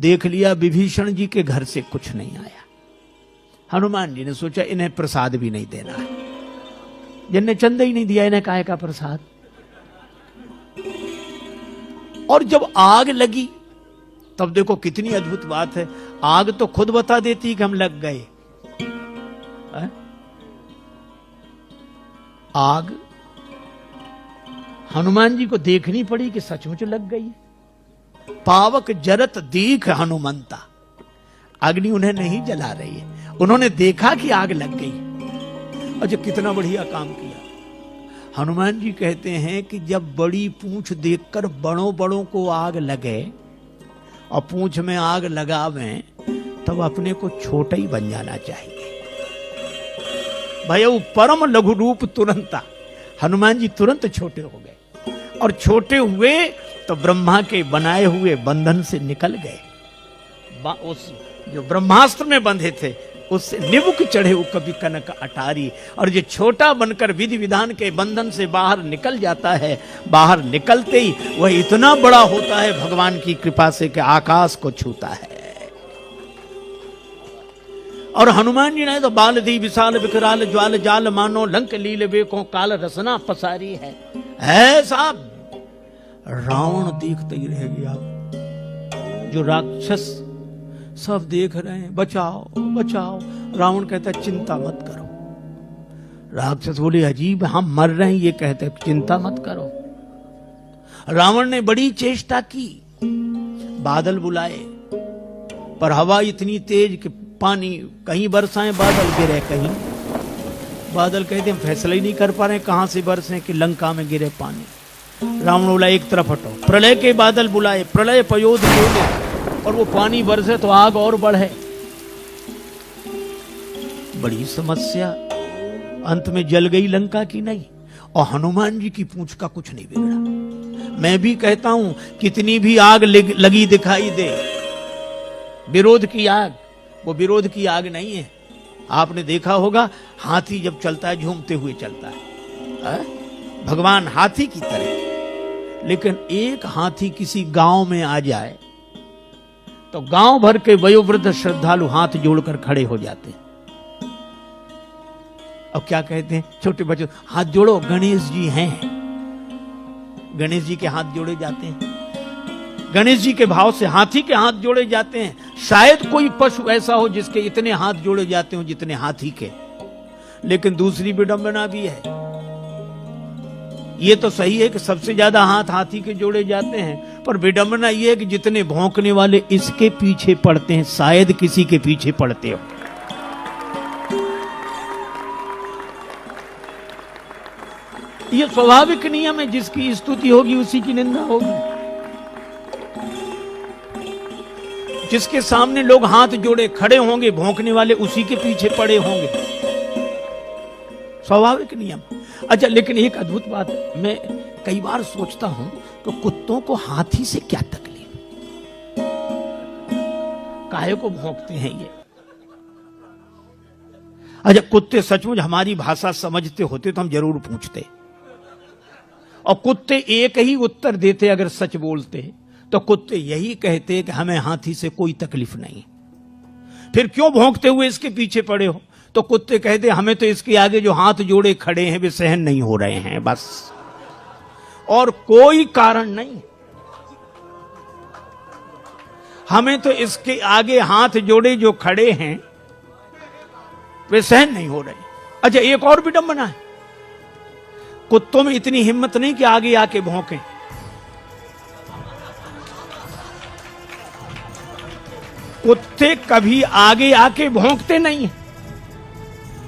देख लिया विभीषण जी के घर से कुछ नहीं आया। हनुमान जी ने सोचा इन्हें प्रसाद भी नहीं देना है, जिनने चंदा ही नहीं दिया इन्हें काहे का प्रसाद। और जब आग लगी तब देखो कितनी अद्भुत बात है, आग तो खुद बता देती कि हम लग गए। आग हनुमान जी को देखनी पड़ी कि सचमुच लग गई। पावक जरत दीख हनुमंता, अग्नि उन्हें नहीं जला रही है, उन्होंने देखा कि आग लग गई। अच्छा कितना बढ़िया काम किया। हनुमान जी कहते हैं कि जब बड़ी पूंछ देखकर बड़ों बड़ों को आग लगे और पूंछ में आग लगावें तब अपने को छोटा ही बन जाना चाहिए। भयउ परम लघु रूप तुरंता, हनुमान जी तुरंत छोटे हो गए और छोटे हुए तो ब्रह्मा के बनाए हुए बंधन से निकल गए। उस जो ब्रह्मास्त्र में बंधे थे उससे निबुक चढ़े वो कभी कनक अटारी। और जो छोटा बनकर विधि विधान के बंधन से बाहर निकल जाता है, बाहर निकलते ही वह इतना बड़ा होता है भगवान की कृपा से कि आकाश को छूता है। और हनुमान जी ने तो बाल दी विशाल विकराल ज्वाल जाल मानो लंक लील बेको काल रसना पसारी है। साहब रावण देखते ही रह गया, जो राक्षस सब देख रहे हैं बचाओ बचाओ। रावण कहता चिंता मत करो। राक्षस बोले अजीब हम मर रहे हैं, ये कहते चिंता मत करो। रावण ने बड़ी चेष्टा की, बादल बुलाए पर हवा इतनी तेज कि पानी कहीं बरसाएं बादल गिरे, कहीं बादल कहते हम फैसला ही नहीं कर पा रहे कहां से बरसे कि लंका में गिरे पानी। रावण बोला एक तरफ हटो। प्रलय के बादल बुलाए, प्रलय पयोध बोले और वो पानी बरसे तो आग और बढ़े। बड़ी समस्या, अंत में जल गई लंका की नहीं। और हनुमान जी की पूंछ का कुछ नहीं बिगड़ा। मैं भी कहता हूं कितनी भी आग लगी दिखाई दे, विरोध की आग वो विरोध की आग नहीं है। आपने देखा होगा हाथी जब चलता है झूमते हुए चलता है, भगवान हाथी की तरह। लेकिन एक हाथी किसी गांव में आ जाए तो गांव भर के वयोवृद्ध श्रद्धालु हाथ जोड़कर खड़े हो जाते हैं। अब क्या कहते हैं छोटे बच्चों, हाथ जोड़ो गणेश जी हैं। गणेश जी के हाथ जोड़े जाते हैं, गणेश जी के भाव से हाथी के हाथ जोड़े जाते हैं। शायद कोई पशु ऐसा हो जिसके इतने हाथ जोड़े जाते हो जितने हाथी के। लेकिन दूसरी विडंबना भी है। ये तो सही है कि सबसे ज्यादा हाथ हाथी के जोड़े जाते हैं, पर विडंबना ये है कि जितने भौंकने वाले इसके पीछे पड़ते हैं शायद किसी के पीछे पड़ते हो। ये स्वाभाविक नियम है, जिसकी स्तुति होगी उसी की निंदा होगी। जिसके सामने लोग हाथ जोड़े खड़े होंगे भौंकने वाले उसी के पीछे पड़े होंगे, स्वाभाविक नियम। अच्छा लेकिन एक अद्भुत बात मैं कई बार सोचता हूं कि कुत्तों को हाथी से क्या तकलीफ, काहे को भौंकते हैं ये। अच्छा कुत्ते सचमुच हमारी भाषा समझते होते तो हम जरूर पूछते, और कुत्ते एक ही उत्तर देते अगर सच बोलते तो कुत्ते यही कहते कि हमें हाथी से कोई तकलीफ नहीं। फिर क्यों भौंकते हुए इसके पीछे पड़े हो? तो कुत्ते कहते हमें तो इसके आगे जो हाथ जोड़े खड़े हैं वे सहन नहीं हो रहे हैं, बस, और कोई कारण नहीं। हमें तो इसके आगे हाथ जोड़े जो खड़े हैं वे सहन नहीं हो रहे। अच्छा एक और विडंबना है, कुत्तों में इतनी हिम्मत नहीं कि आगे आके भौंके। कुत्ते कभी आगे आके भौंकते नहीं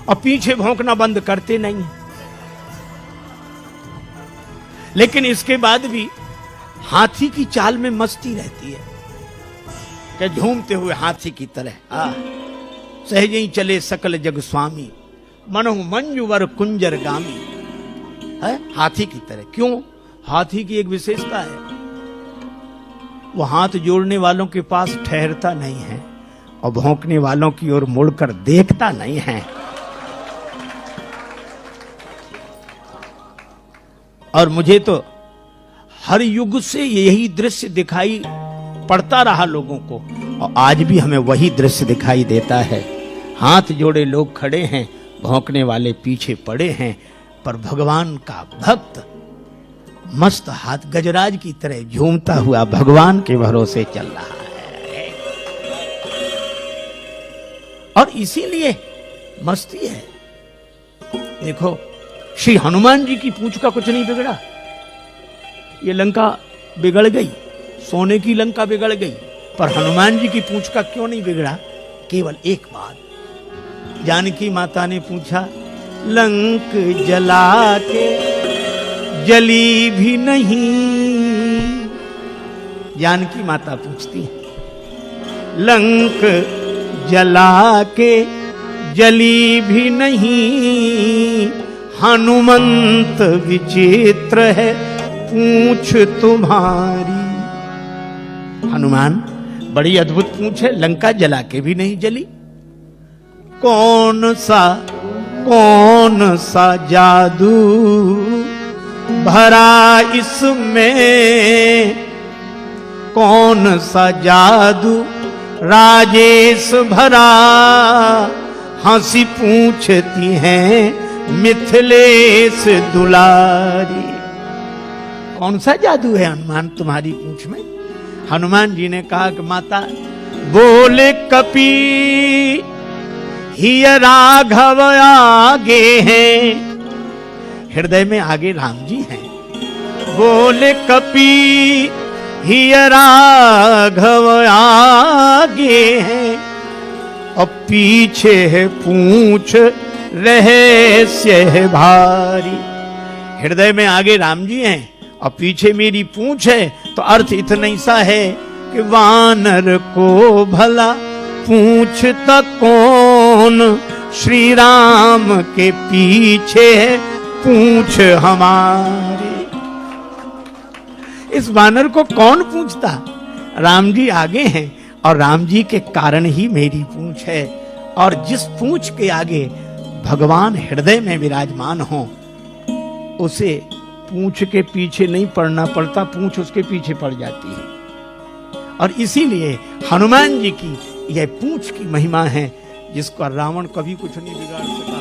और पीछे भौंकना बंद करते नहीं। लेकिन इसके बाद भी हाथी की चाल में मस्ती रहती है कि झूमते हुए हाथी की तरह सहज ही चले सकल जग स्वामी मनहु मंजुवर कुंजर गामी। है हाथी की तरह। क्यों? हाथी की एक विशेषता है, वो हाथ जोड़ने वालों के पास ठहरता नहीं है और भौंकने वालों की ओर मुड़कर देखता नहीं है। और मुझे तो हर युग से यही दृश्य दिखाई पड़ता रहा लोगों को। और आज भी हमें वही दृश्य दिखाई देता है। हाथ जोड़े लोग खड़े हैं, भौंकने वाले पीछे पड़े हैं, पर भगवान का भक्त मस्त हाथ गजराज की तरह झूमता हुआ भगवान के भरोसे चल रहा है। और इसीलिए मस्ती है। देखो, श्री हनुमान जी की पूंछ का कुछ नहीं बिगड़ा। ये लंका बिगड़ गई, सोने की लंका बिगड़ गई, पर हनुमान जी की पूंछ का क्यों नहीं बिगड़ा? केवल एक बात। जानकी माता ने पूछा, लंक जला के जली भी नहीं। जानकी माता पूछती है, लंक जला के जली भी नहीं, हनुमंत विचित्र है पूंछ तुम्हारी। हनुमान, बड़ी अद्भुत पूंछ है, लंका जला के भी नहीं जली। कौन सा जादू भरा इसमें, कौन सा जादू राजेश भरा, हंसी पूछती हैं मिथिलेश दुलारी। कौन सा जादू है हनुमान तुम्हारी पूंछ में? हनुमान जी ने कहा कि माता, बोले कपी ही राघव आगे हैं, हृदय में आगे राम जी हैं। बोले कपी ही राघव आगे हैं, और पीछे है पूंछ रहस्य है भारी। हृदय में आगे राम जी हैं और पीछे मेरी पूंछ है, तो अर्थ इतना ही सा है कि वानर को भला पूछता कौन, श्री राम के पीछे है पूंछ हमारी। इस वानर को कौन पूछता? राम जी आगे हैं और राम जी के कारण ही मेरी पूंछ है। और जिस पूंछ के आगे भगवान हृदय में विराजमान हो, उसे पूंछ के पीछे नहीं पड़ना पड़ता, पूंछ उसके पीछे पड़ जाती है। और इसीलिए हनुमान जी की यह पूंछ की महिमा है, जिसका रावण कभी कुछ नहीं बिगाड़ सकता।